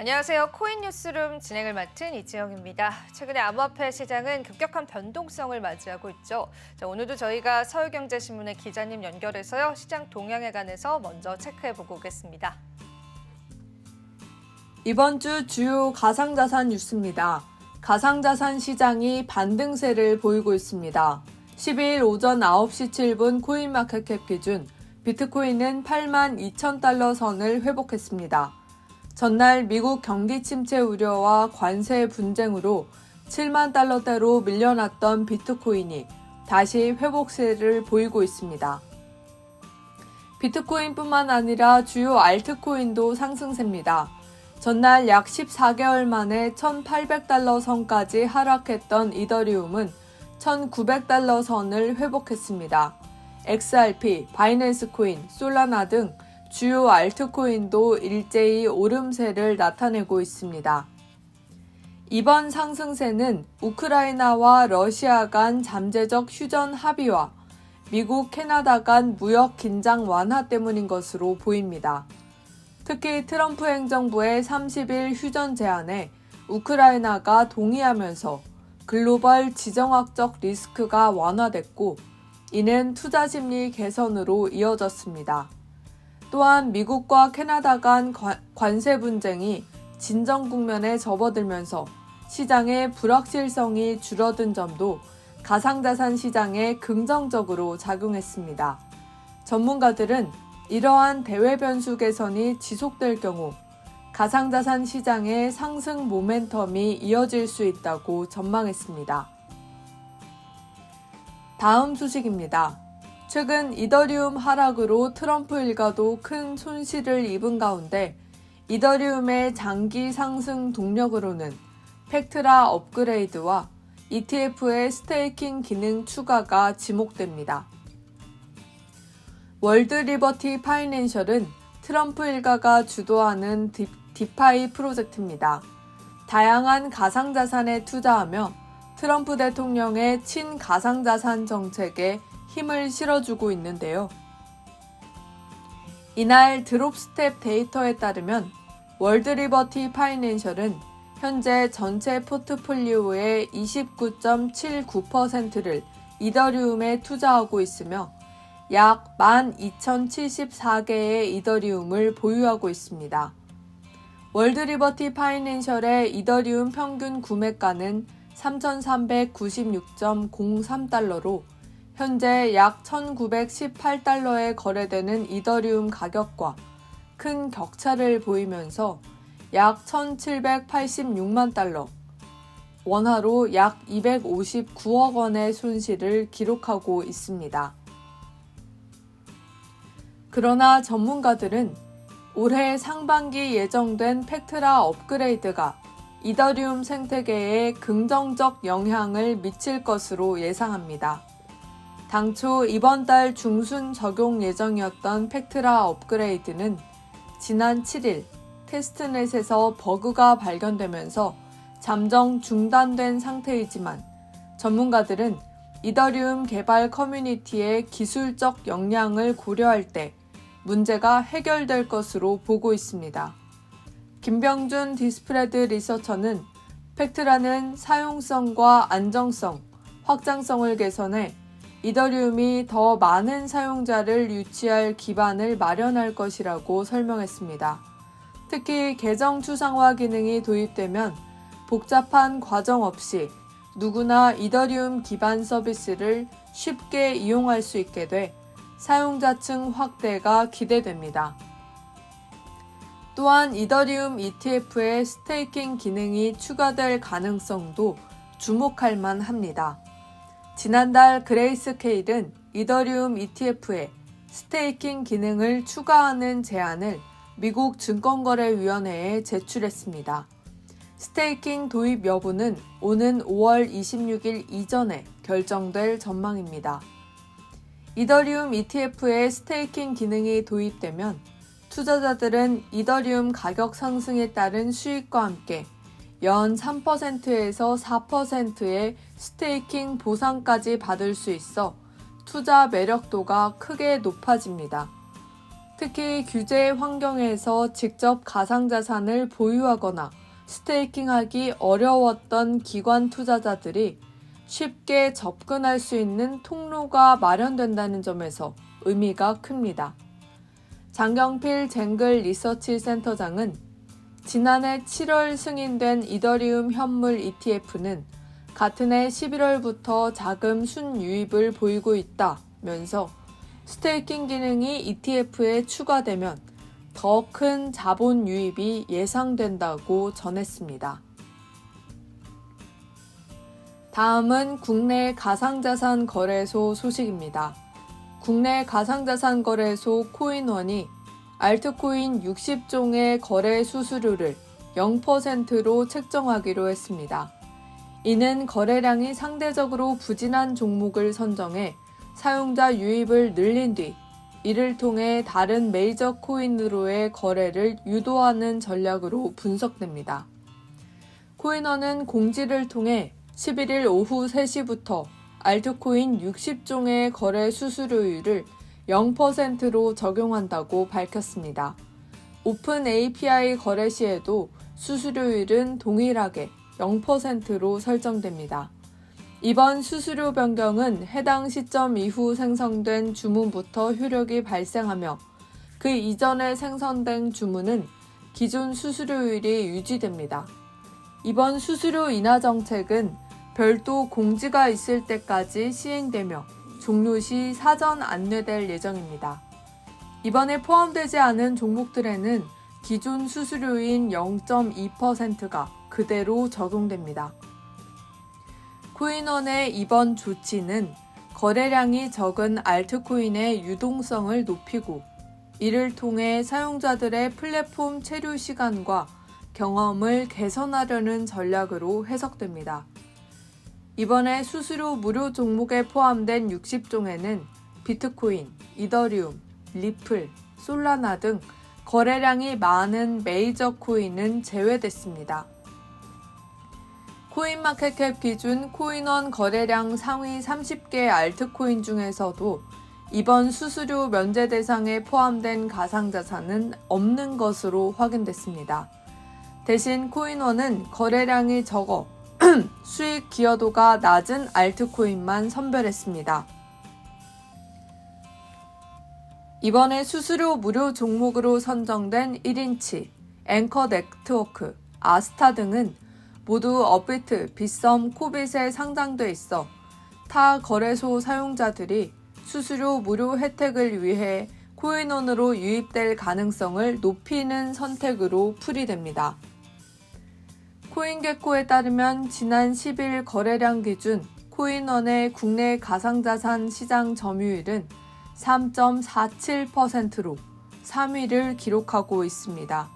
안녕하세요. 코인 뉴스룸 진행을 맡은 이지영입니다. 최근에 암호화폐 시장은 급격한 변동성을 맞이하고 있죠. 오늘도 저희가 서울경제신문의 기자님 연결해서요. 시장 동향에 관해서 먼저 체크해보고 오겠습니다. 이번 주 주요 가상자산 뉴스입니다. 가상자산 시장이 반등세를 보이고 있습니다. 12일 오전 9시 7분 코인마켓캡 기준 비트코인은 82,000달러 선을 회복했습니다. 전날 미국 경기 침체 우려와 관세 분쟁으로 7만 달러대로 밀려났던 비트코인이 다시 회복세를 보이고 있습니다. 비트코인뿐만 아니라 주요 알트코인도 상승세입니다. 전날 약 14개월 만에 1,800달러 선까지 하락했던 이더리움은 1,900달러 선을 회복했습니다. XRP, 바이낸스 코인, 솔라나 등 주요 알트코인도 일제히 오름세를 나타내고 있습니다. 이번 상승세는 우크라이나와 러시아 간 잠재적 휴전 합의와 미국, 캐나다 간 무역 긴장 완화 때문인 것으로 보입니다. 특히 트럼프 행정부의 30일 휴전 제안에 우크라이나가 동의하면서 글로벌 지정학적 리스크가 완화됐고 이는 투자 심리 개선으로 이어졌습니다. 또한 미국과 캐나다 간 관세 분쟁이 진정 국면에 접어들면서 시장의 불확실성이 줄어든 점도 가상자산 시장에 긍정적으로 작용했습니다. 전문가들은 이러한 대외 변수 개선이 지속될 경우 가상자산 시장의 상승 모멘텀이 이어질 수 있다고 전망했습니다. 다음 소식입니다. 최근 이더리움 하락으로 트럼프 일가도 큰 손실을 입은 가운데 이더리움의 장기 상승 동력으로는 팩트라 업그레이드와 ETF의 스테이킹 기능 추가가 지목됩니다. 월드 리버티 파이낸셜은 트럼프 일가가 주도하는 디파이 프로젝트입니다. 다양한 가상자산에 투자하며 트럼프 대통령의 친가상자산 정책에 힘을 실어주고 있는데요. 이날 드롭스텝 데이터에 따르면 월드 리버티 파이낸셜은 현재 전체 포트폴리오의 29.79%를 이더리움에 투자하고 있으며 약 12,074개의 이더리움을 보유하고 있습니다. 월드 리버티 파이낸셜의 이더리움 평균 구매가는 3,396.03달러로 현재 약 1,918달러에 거래되는 이더리움 가격과 큰 격차를 보이면서 약 1,786만 달러, 원화로 약 259억 원의 손실을 기록하고 있습니다. 그러나 전문가들은 올해 상반기 예정된 팩트라 업그레이드가 이더리움 생태계에 긍정적 영향을 미칠 것으로 예상합니다. 당초 이번 달 중순 적용 예정이었던 팩트라 업그레이드는 지난 7일 테스트넷에서 버그가 발견되면서 잠정 중단된 상태이지만 전문가들은 이더리움 개발 커뮤니티의 기술적 역량을 고려할 때 문제가 해결될 것으로 보고 있습니다. 김병준 디스프레드 리서처는 팩트라는 사용성과 안정성, 확장성을 개선해 이더리움이 더 많은 사용자를 유치할 기반을 마련할 것이라고 설명했습니다. 특히 계정 추상화 기능이 도입되면 복잡한 과정 없이 누구나 이더리움 기반 서비스를 쉽게 이용할 수 있게 돼 사용자층 확대가 기대됩니다. 또한 이더리움 ETF의 스테이킹 기능이 추가될 가능성도 주목할 만합니다. 지난달 그레이스케일은 이더리움 ETF에 스테이킹 기능을 추가하는 제안을 미국 증권거래위원회에 제출했습니다. 스테이킹 도입 여부는 오는 5월 26일 이전에 결정될 전망입니다. 이더리움 ETF에 스테이킹 기능이 도입되면 투자자들은 이더리움 가격 상승에 따른 수익과 함께 연 3%에서 4%의 스테이킹 보상까지 받을 수 있어 투자 매력도가 크게 높아집니다. 특히 규제 환경에서 직접 가상자산을 보유하거나 스테이킹하기 어려웠던 기관 투자자들이 쉽게 접근할 수 있는 통로가 마련된다는 점에서 의미가 큽니다. 장경필 쟁글 리서치 센터장은 지난해 7월 승인된 이더리움 현물 ETF는 같은 해 11월부터 자금 순유입을 보이고 있다면서 스테이킹 기능이 ETF에 추가되면 더 큰 자본 유입이 예상된다고 전했습니다. 다음은 국내 가상자산 거래소 소식입니다. 국내 가상자산 거래소 코인원이 알트코인 60종의 거래 수수료를 0%로 책정하기로 했습니다. 이는 거래량이 상대적으로 부진한 종목을 선정해 사용자 유입을 늘린 뒤 이를 통해 다른 메이저 코인으로의 거래를 유도하는 전략으로 분석됩니다. 코인원은 공지를 통해 11일 오후 3시부터 알트코인 60종의 거래 수수료율을 0%로 적용한다고 밝혔습니다. 오픈 API 거래 시에도 수수료율은 동일하게 0%로 설정됩니다. 이번 수수료 변경은 해당 시점 이후 생성된 주문부터 효력이 발생하며 그 이전에 생성된 주문은 기존 수수료율이 유지됩니다. 이번 수수료 인하 정책은 별도 공지가 있을 때까지 시행되며 종료 시 사전 안내될 예정입니다. 이번에 포함되지 않은 종목들에는 기존 수수료인 0.2%가 그대로 적용됩니다. 코인원의 이번 조치는 거래량이 적은 알트코인의 유동성을 높이고 이를 통해 사용자들의 플랫폼 체류 시간과 경험을 개선하려는 전략으로 해석됩니다. 이번에 수수료 무료 종목에 포함된 60종에는 비트코인, 이더리움, 리플, 솔라나 등 거래량이 많은 메이저 코인은 제외됐습니다. 코인마켓캡 기준 코인원 거래량 상위 30개 알트코인 중에서도 이번 수수료 면제 대상에 포함된 가상자산은 없는 것으로 확인됐습니다. 대신 코인원은 거래량이 적어 수익 기여도가 낮은 알트코인만 선별했습니다. 이번에 수수료 무료 종목으로 선정된 1인치, 앵커 네트워크, 아스타 등은 모두 업비트, 빗썸, 코빗에 상장돼 있어 타 거래소 사용자들이 수수료 무료 혜택을 위해 코인원으로 유입될 가능성을 높이는 선택으로 풀이됩니다. 코인게코에 따르면 지난 10일 거래량 기준 코인원의 국내 가상자산 시장 점유율은 3.47%로 3위를 기록하고 있습니다.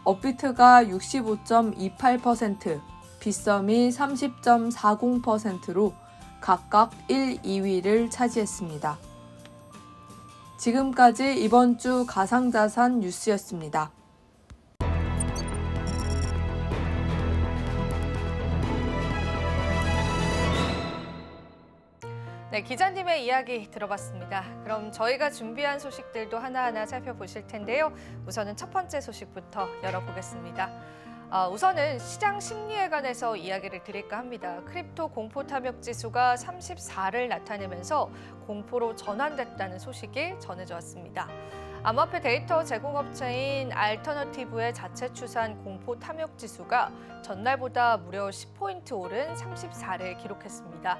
업비트가 65.28%, 빗썸이 30.40%로 각각 1, 2위를 차지했습니다. 지금까지 이번 주 가상자산 뉴스였습니다. 네, 기자님의 이야기 들어봤습니다. 그럼 저희가 준비한 소식들도 하나하나 살펴보실 텐데요. 우선은 첫 번째 소식부터 열어보겠습니다. 우선은 시장 심리에 관해서 이야기를 드릴까 합니다. 크립토 공포 탐욕 지수가 34를 나타내면서 공포로 전환됐다는 소식이 전해져 왔습니다. 암호화폐 데이터 제공업체인 알터너티브의 자체 추산 공포 탐욕 지수가 전날보다 무려 10포인트 오른 34를 기록했습니다.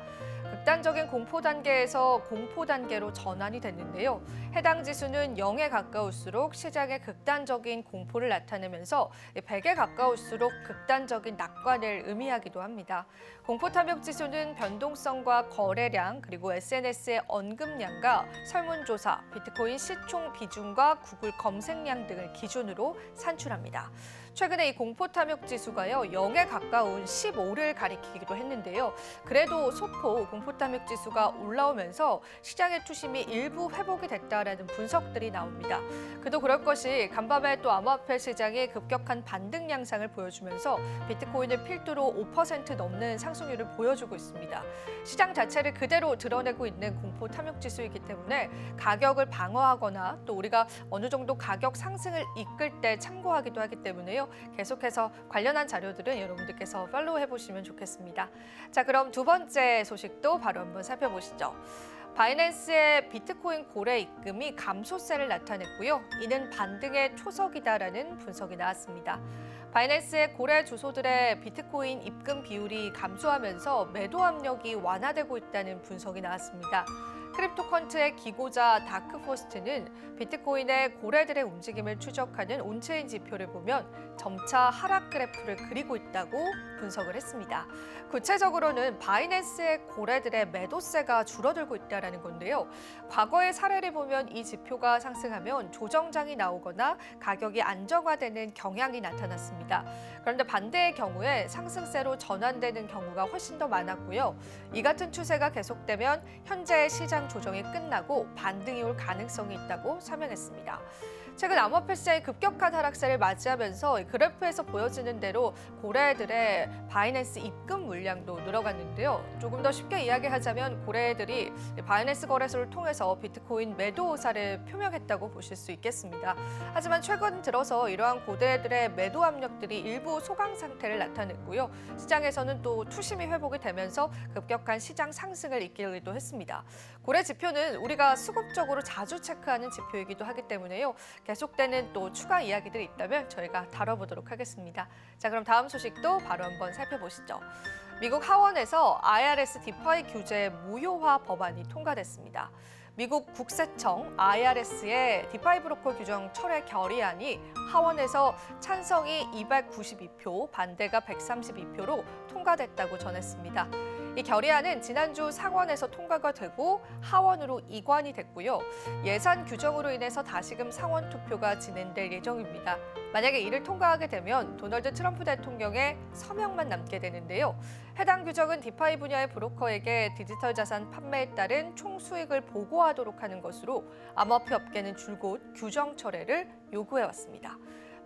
극단적인 공포 단계에서 공포 단계로 전환이 됐는데요. 해당 지수는 0에 가까울수록 시장의 극단적인 공포를 나타내면서 100에 가까울수록 극단적인 낙관을 의미하기도 합니다. 공포 탐욕 지수는 변동성과 거래량 그리고 SNS의 언급량과 설문조사, 비트코인 시총 비중과 구글 검색량 등을 기준으로 산출합니다. 최근에 이 공포탐욕 지수가요 0에 가까운 15를 가리키기도 했는데요. 그래도 소폭 공포탐욕 지수가 올라오면서 시장의 투심이 일부 회복이 됐다라는 분석들이 나옵니다. 그도 그럴 것이 간밤에 또 암호화폐 시장이 급격한 반등 양상을 보여주면서 비트코인을 필두로 5% 넘는 상승률을 보여주고 있습니다. 시장 자체를 그대로 드러내고 있는 공포 탐욕 지수이기 때문에 가격을 방어하거나 또 우리가 어느 정도 가격 상승을 이끌 때 참고하기도 하기 때문에요. 계속해서 관련한 자료들은 여러분들께서 팔로우 해보시면 좋겠습니다. 자, 그럼 두 번째 소식도 바로 한번 살펴보시죠. 바이낸스의 비트코인 고래 입금이 감소세를 나타냈고요. 이는 반등의 초석이다라는 분석이 나왔습니다. 바이낸스의 고래 주소들의 비트코인 입금 비율이 감소하면서 매도 압력이 완화되고 있다는 분석이 나왔습니다. 크립토컨트의 기고자 다크포스트는 비트코인의 고래들의 움직임을 추적하는 온체인 지표를 보면 점차 하락 그래프를 그리고 있다고 분석을 했습니다. 구체적으로는 바이낸스의 고래들의 매도세가 줄어들고 있다는 건데요. 과거의 사례를 보면 이 지표가 상승하면 조정장이 나오거나 가격이 안정화되는 경향이 나타났습니다. 그런데 반대의 경우에 상승세로 전환되는 경우가 훨씬 더 많았고요. 이 같은 추세가 계속되면 현재의 시장 조정이 끝나고 반등이 올 가능성이 있다고 설명했습니다. 최근 암호화폐 시장의 급격한 하락세를 맞이하면서 그래프에서 보여지는 대로 고래들의 바이낸스 입금 물량도 늘어갔는데요. 조금 더 쉽게 이야기하자면 고래들이 바이낸스 거래소를 통해서 비트코인 매도 의사를 표명했다고 보실 수 있겠습니다. 하지만 최근 들어서 이러한 고래들의 매도 압력들이 일부 소강 상태를 나타냈고요. 시장에서는 또 투심이 회복이 되면서 급격한 시장 상승을 이끌기도 했습니다. 고래 지표는 우리가 수급적으로 자주 체크하는 지표이기도 하기 때문에요. 계속되는 또 추가 이야기들이 있다면 저희가 다뤄보도록 하겠습니다. 자, 그럼 다음 소식도 바로 한번 살펴보시죠. 미국 하원에서 IRS 디파이 규제 무효화 법안이 통과됐습니다. 미국 국세청 IRS의 디파이 브로커 규정 철회 결의안이 하원에서 찬성이 292표, 반대가 132표로 통과됐다고 전했습니다. 이 결의안은 지난주 상원에서 통과가 되고 하원으로 이관이 됐고요. 예산 규정으로 인해서 다시금 상원 투표가 진행될 예정입니다. 만약에 이를 통과하게 되면 도널드 트럼프 대통령의 서명만 남게 되는데요. 해당 규정은 디파이 분야의 브로커에게 디지털 자산 판매에 따른 총 수익을 보고하도록 하는 것으로 암호화폐 업계는 줄곧 규정 철회를 요구해왔습니다.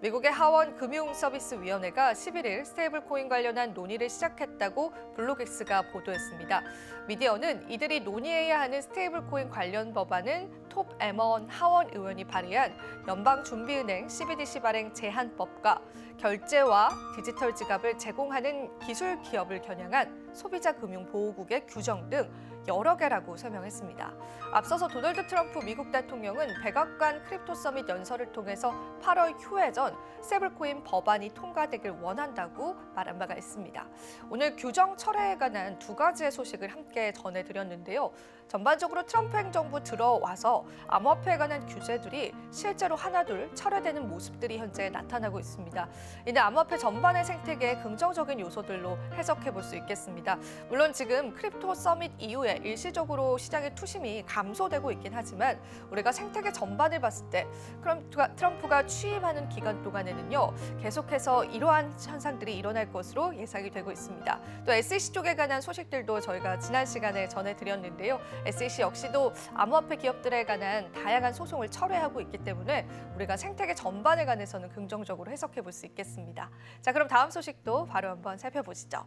미국의 하원 금융서비스위원회가 11일 스테이블 코인 관련한 논의를 시작했다고 블록엑스가 보도했습니다. 미디어는 이들이 논의해야 하는 스테이블 코인 관련 법안은 톱 에먼 하원 의원이 발의한 연방준비은행 CBDC 발행 제한법과 결제와 디지털 지갑을 제공하는 기술 기업을 겨냥한 소비자금융보호국의 규정 등 여러 개라고 설명했습니다. 앞서서 도널드 트럼프 미국 대통령은 백악관 크립토 서밋 연설을 통해서 8월 휴회전 스테이블코인 법안이 통과되길 원한다고 말한 바가 있습니다. 오늘 규정 철회에 관한 두 가지의 소식을 함께 전해드렸는데요. 전반적으로 트럼프 행정부 들어와서 암호화폐에 관한 규제들이 실제로 하나둘 철회되는 모습들이 현재 나타나고 있습니다. 이는 암호화폐 전반의 생태계의 긍정적인 요소들로 해석해 볼 수 있겠습니다. 물론 지금 크립토 서밋 이후에 일시적으로 시장의 투심이 감소되고 있긴 하지만 우리가 생태계 전반을 봤을 때 그럼 트럼프가 취임하는 기간 동안에는요 계속해서 이러한 현상들이 일어날 것으로 예상이 되고 있습니다. 또 SEC 쪽에 관한 소식들도 저희가 지난 시간에 전해드렸는데요. SEC 역시도 암호화폐 기업들에 관한 다양한 소송을 철회하고 있기 때문에 우리가 생태계 전반에 관해서는 긍정적으로 해석해 볼 수 있겠습니다. 자, 그럼 다음 소식도 바로 한번 살펴보시죠.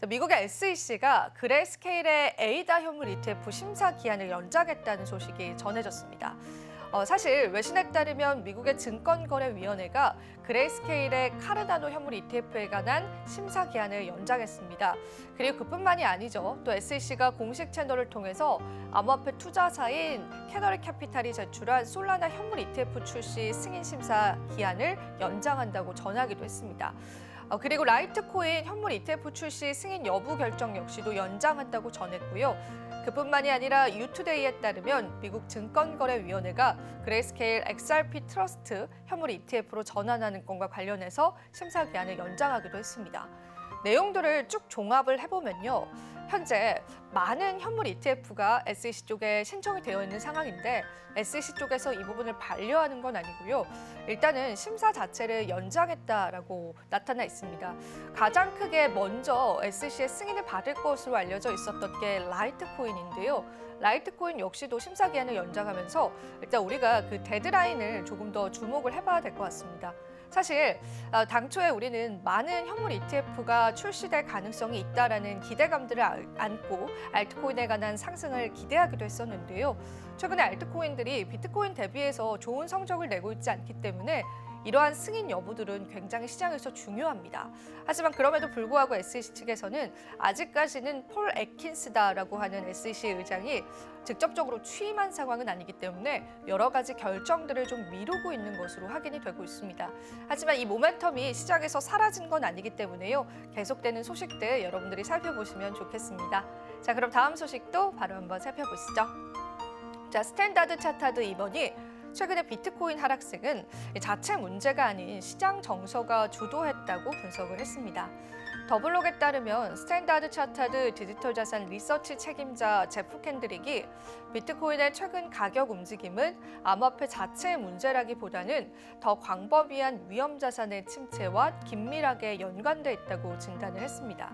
미국의 SEC가 그레이스케일의 에이다 현물 ETF 심사 기한을 연장했다는 소식이 전해졌습니다. 사실 외신에 따르면 미국의 증권거래위원회가 그레이스케일의 카르다노 현물 ETF에 관한 심사 기한을 연장했습니다. 그리고 그뿐만이 아니죠. 또 SEC가 공식 채널을 통해서 암호화폐 투자사인 캐너리 캐피탈이 제출한 솔라나 현물 ETF 출시 승인 심사 기한을 연장한다고 전하기도 했습니다. 그리고 라이트코인 현물 ETF 출시 승인 여부 결정 역시도 연장한다고 전했고요. 그뿐만이 아니라 유투데이에 따르면 미국 증권거래위원회가 그레이스케일 XRP 트러스트 현물 ETF로 전환하는 건과 관련해서 심사 기한을 연장하기도 했습니다. 내용들을 쭉 종합을 해보면요. 현재 많은 현물 ETF가 SEC 쪽에 신청이 되어 있는 상황인데 SEC 쪽에서 이 부분을 반려하는 건 아니고요. 일단은 심사 자체를 연장했다라고 나타나 있습니다. 가장 크게 먼저 SEC의 승인을 받을 것으로 알려져 있었던 게 라이트코인인데요. 라이트코인 역시도 심사 기한을 연장하면서 일단 우리가 그 데드라인을 조금 더 주목을 해봐야 될 것 같습니다. 사실 당초에 우리는 많은 현물 ETF가 출시될 가능성이 있다라는 기대감들을 안고 알트코인에 관한 상승을 기대하기도 했었는데요. 최근에 알트코인들이 비트코인 대비해서 좋은 성적을 내고 있지 않기 때문에 이러한 승인 여부들은 굉장히 시장에서 중요합니다. 하지만 그럼에도 불구하고 SEC 측에서는 아직까지는 폴 애킨스다라고 하는 SEC 의장이 직접적으로 취임한 상황은 아니기 때문에 여러 가지 결정들을 좀 미루고 있는 것으로 확인이 되고 있습니다. 하지만 이 모멘텀이 시장에서 사라진 건 아니기 때문에요. 계속되는 소식들 여러분들이 살펴보시면 좋겠습니다. 자, 그럼 다음 소식도 바로 한번 살펴보시죠. 자, 스탠다드 차타드 2번이 최근에 비트코인 하락세는 자체 문제가 아닌 시장 정서가 주도했다고 분석을 했습니다. 더블록에 따르면 스탠다드 차타드 디지털 자산 리서치 책임자 제프 캔드릭이 비트코인의 최근 가격 움직임은 암호화폐 자체의 문제라기보다는 더 광범위한 위험 자산의 침체와 긴밀하게 연관돼 있다고 진단을 했습니다.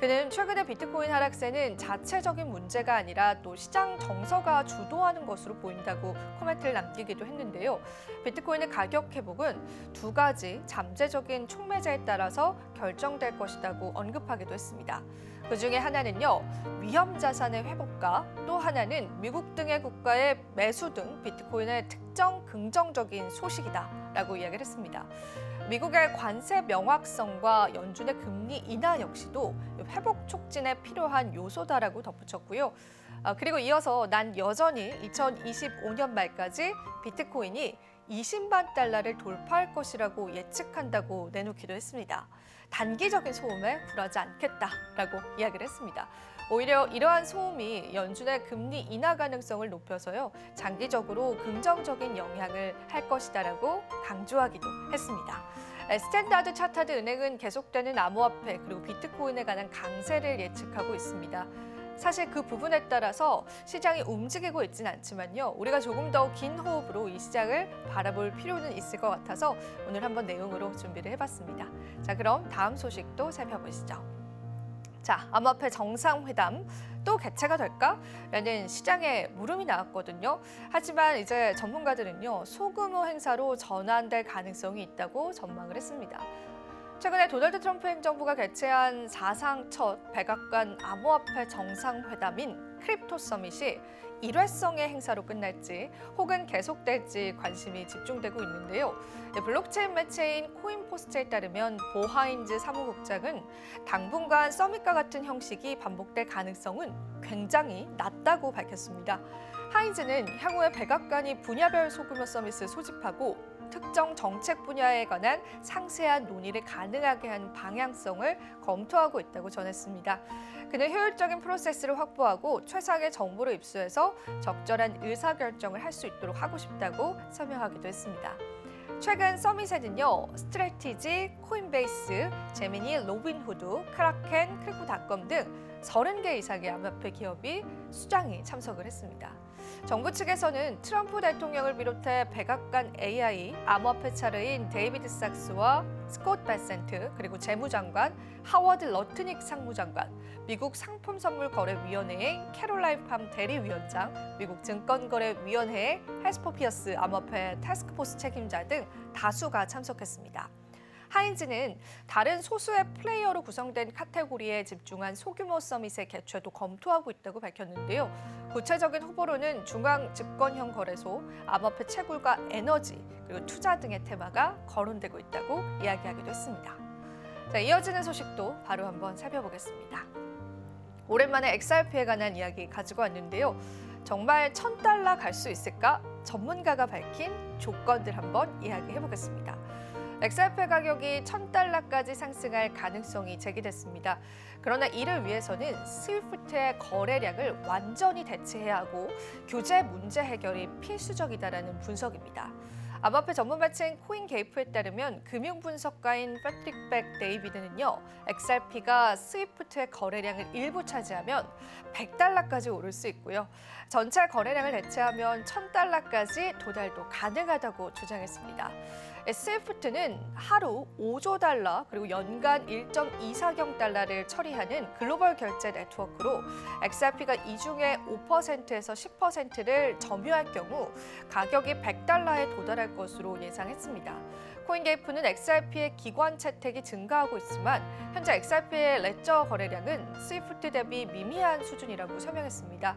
그는 최근의 비트코인 하락세는 자체적인 문제가 아니라 또 시장 정서가 주도하는 것으로 보인다고 코멘트를 남기기도 했는데요. 비트코인의 가격 회복은 두 가지 잠재적인 촉매제에 따라서 결정될 것이라고 언급하기도 했습니다. 그중에 하나는요, 위험 자산의 회복과 또 하나는 미국 등의 국가의 매수 등 비트코인의 특정 긍정적인 소식이다라고 이야기를 했습니다. 미국의 관세 명확성과 연준의 금리 인하 역시도 회복 촉진에 필요한 요소다라고 덧붙였고요. 그리고 이어서 난 여전히 2025년 말까지 비트코인이 20만 달러를 돌파할 것이라고 예측한다고 내놓기도 했습니다. 단기적인 소음에 굴하지 않겠다라고 이야기를 했습니다. 오히려 이러한 소음이 연준의 금리 인하 가능성을 높여서요, 장기적으로 긍정적인 영향을 할 것이다라고 강조하기도 했습니다. 스탠다드 차타드 은행은 계속되는 암호화폐 그리고 비트코인에 관한 강세를 예측하고 있습니다. 사실 그 부분에 따라서 시장이 움직이고 있지는 않지만요, 우리가 조금 더 긴 호흡으로 이 시장을 바라볼 필요는 있을 것 같아서 오늘 한번 내용으로 준비를 해봤습니다. 자, 그럼 다음 소식도 살펴보시죠. 자, 암호화폐 정상회담 또 개최가 될까? 라는 시장에 물음이 나왔거든요. 하지만 이제 전문가들은요, 소규모 행사로 전환될 가능성이 있다고 전망을 했습니다. 최근에 도널드 트럼프 행정부가 개최한 사상 첫 백악관 암호화폐 정상회담인 크립토 서밋이 일회성의 행사로 끝날지 혹은 계속될지 관심이 집중되고 있는데요. 블록체인 매체인 코인포스트에 따르면 보 하인즈 사무국장은 당분간 서밋과 같은 형식이 반복될 가능성은 굉장히 낮다고 밝혔습니다. 하인즈는 향후에 백악관이 분야별 소규모 서밋을 소집하고 특정 정책 분야에 관한 상세한 논의를 가능하게 한 방향성을 검토하고 있다고 전했습니다. 그는 효율적인 프로세스를 확보하고 최상의 정보를 입수해서 적절한 의사결정을 할 수 있도록 하고 싶다고 설명하기도 했습니다. 최근 서밋에는요, 스트래티지, 코인베이스, 제미니, 로빈후드, 크라켄, 크리코닷컴 등 30개 이상의 암호화폐 기업이 수장이 참석을 했습니다. 정부 측에서는 트럼프 대통령을 비롯해 백악관 AI, 암호화폐 차르인 데이비드 sak스와 스콧 베센트, 그리고 재무장관, 하워드 러트닉 상무장관, 미국 상품선물거래위원회의 캐롤라인 팜 대리위원장, 미국 증권거래위원회의 헬스퍼 피어스 암호화폐 타스크포스 책임자 등 다수가 참석했습니다. 하인즈는 다른 소수의 플레이어로 구성된 카테고리에 집중한 소규모 서밋의 개최도 검토하고 있다고 밝혔는데요. 구체적인 후보로는 중앙 집권형 거래소, 암호화폐 채굴과 에너지, 그리고 투자 등의 테마가 거론되고 있다고 이야기하기도 했습니다. 자, 이어지는 소식도 바로 한번 살펴보겠습니다. 오랜만에 XRP에 관한 이야기 가지고 왔는데요. 정말 $1,000 갈 수 있을까? 전문가가 밝힌 조건들 한번 이야기해보겠습니다. XRP 가격이 $1,000까지 상승할 가능성이 제기됐습니다. 그러나 이를 위해서는 스위프트의 거래량을 완전히 대체해야 하고 규제 문제 해결이 필수적이다라는 분석입니다. 암호화폐 전문 매체인 코인게이프에 따르면 금융분석가인 패트릭 백 데이비드는요, XRP가 스위프트의 거래량을 일부 차지하면 $100까지 오를 수 있고요. 전체 거래량을 대체하면 $1000까지 도달도 가능하다고 주장했습니다. 스위프트는 하루 5조 달러 그리고 연간 1.24경 달러를 처리하는 글로벌 결제 네트워크로 XRP가 이 중에 5%에서 10%를 점유할 경우 가격이 $100에 도달할 것으로 예상했습니다. 코인게이프는 XRP의 기관 채택이 증가하고 있지만 현재 XRP의 레저 거래량은 스위프트 대비 미미한 수준이라고 설명했습니다.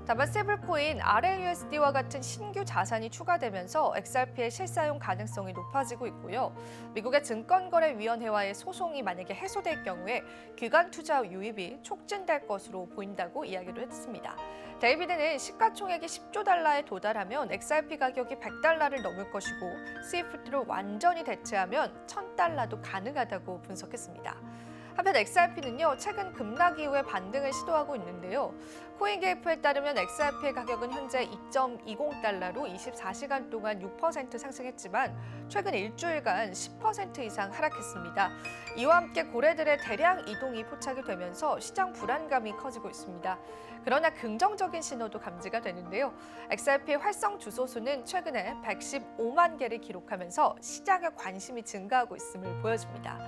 다만 스테이블코인 RLUSD와 같은 신규 자산이 추가되면서 XRP의 실사용 가능성이 높아지고 있고요. 미국의 증권거래위원회와의 소송이 만약에 해소될 경우에 기관 투자 유입이 촉진될 것으로 보인다고 이야기를 했습니다. 데이비드는 시가총액이 10조 달러에 도달하면 XRP 가격이 $100를 넘을 것이고 스위프트를 완전히 대체하면 $1000도 가능하다고 분석했습니다. 한편 XRP는요, 최근 급락 이후에 반등을 시도하고 있는데요. 코인게이프에 따르면 XRP의 가격은 현재 $2.20로 24시간 동안 6% 상승했지만 최근 일주일간 10% 이상 하락했습니다. 이와 함께 고래들의 대량 이동이 포착이 되면서 시장 불안감이 커지고 있습니다. 그러나 긍정적인 신호도 감지가 되는데요. XRP의 활성 주소수는 최근에 115만 개를 기록하면서 시장에 관심이 증가하고 있음을 보여줍니다.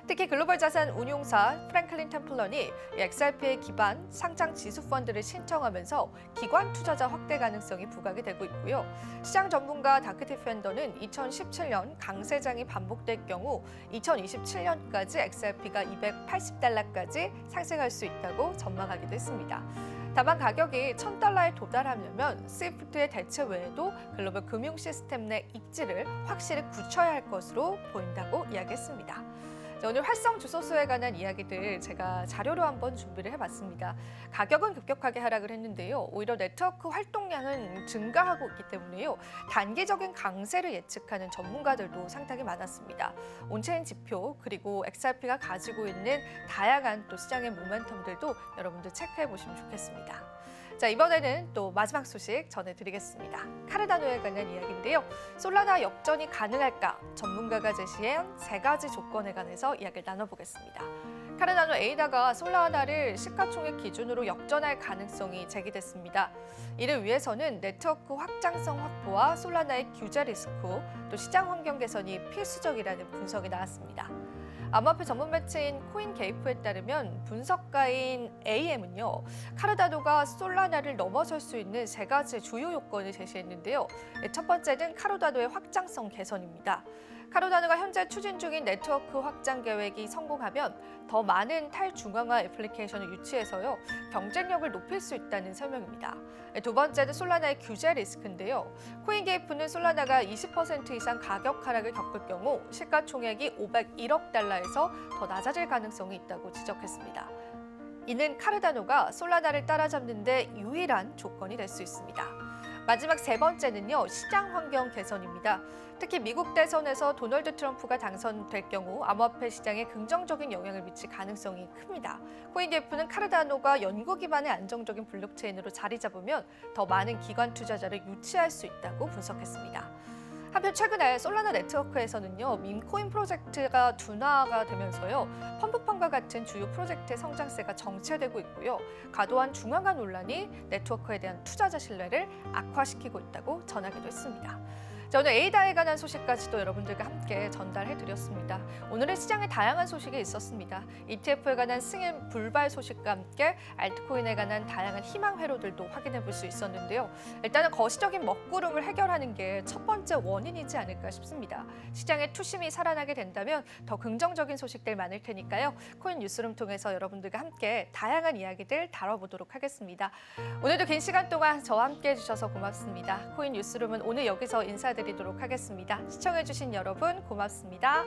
특히 글로벌 자산 운용사 프랭클린 템플런이 XRP에 기반 상장 지수 펀드를 신청하면서 기관 투자자 확대 가능성이 부각이 되고 있고요. 시장 전문가 다크 디펜더는 2017년 강세장이 반복될 경우 2027년까지 XRP가 $280까지 상승할 수 있다고 전망하기도 했습니다. 다만 가격이 $1000에 도달하려면 스위프트의 대체 외에도 글로벌 금융 시스템 내 입지를 확실히 굳혀야 할 것으로 보인다고 이야기했습니다. 오늘 활성 주소수에 관한 이야기들 제가 자료로 한번 준비를 해봤습니다. 가격은 급격하게 하락을 했는데요. 오히려 네트워크 활동량은 증가하고 있기 때문에요. 단기적인 강세를 예측하는 전문가들도 상당히 많았습니다. 온체인 지표 그리고 XRP가 가지고 있는 다양한 또 시장의 모멘텀들도 여러분들 체크해 보시면 좋겠습니다. 자, 이번에는 또 마지막 소식 전해드리겠습니다. 카르다노에 관한 이야기인데요. 솔라나 역전이 가능할까? 전문가가 제시한 3가지 조건에 관해서 이야기를 나눠보겠습니다. 카르다노 에이다가 솔라나를 시가총액 기준으로 역전할 가능성이 제기됐습니다. 이를 위해서는 네트워크 확장성 확보와 솔라나의 규제 리스크, 또 시장 환경 개선이 필수적이라는 분석이 나왔습니다. 암호화폐 전문 매체인 코인게이프에 따르면 분석가인 AM은요, 카르다노가 솔라나를 넘어설 수 있는 3가지 주요 요건을 제시했는데요. 첫 번째는 카르다노의 확장성 개선입니다. 카르다노가 현재 추진 중인 네트워크 확장 계획이 성공하면 더 많은 탈중앙화 애플리케이션을 유치해서요, 경쟁력을 높일 수 있다는 설명입니다. 두 번째는 솔라나의 규제 리스크인데요. 코인게이프는 솔라나가 20% 이상 가격 하락을 겪을 경우 시가총액이 $501억 달러에서 더 낮아질 가능성이 있다고 지적했습니다. 이는 카르다노가 솔라나를 따라잡는 데 유일한 조건이 될 수 있습니다. 마지막 3번째는요, 시장 환경 개선입니다. 특히 미국 대선에서 도널드 트럼프가 당선될 경우 암호화폐 시장에 긍정적인 영향을 미칠 가능성이 큽니다. 코인게이프는 카르다노가 연구 기반의 안정적인 블록체인으로 자리 잡으면 더 많은 기관 투자자를 유치할 수 있다고 분석했습니다. 한편 최근에 솔라나 네트워크에서는요, 밈코인 프로젝트가 둔화가 되면서요, 펌프펀과 같은 주요 프로젝트의 성장세가 정체되고 있고요. 과도한 중앙화 논란이 네트워크에 대한 투자자 신뢰를 악화시키고 있다고 전하기도 했습니다. 자, 오늘 에이다에 관한 소식까지도 여러분들과 함께 전달해드렸습니다. 오늘은 시장에 다양한 소식이 있었습니다. ETF에 관한 승인 불발 소식과 함께 알트코인에 관한 다양한 희망 회로들도 확인해 볼 수 있었는데요. 일단은 거시적인 먹구름을 해결하는 게 첫 번째 원인이지 않을까 싶습니다. 시장의 투심이 살아나게 된다면 더 긍정적인 소식들 많을 테니까요. 코인 뉴스룸 통해서 여러분들과 함께 다양한 이야기들 다뤄보도록 하겠습니다. 오늘도 긴 시간 동안 저와 함께 해주셔서 고맙습니다. 코인 뉴스룸은 오늘 여기서 인사드리도록 하겠습니다. 시청해주신 여러분 고맙습니다.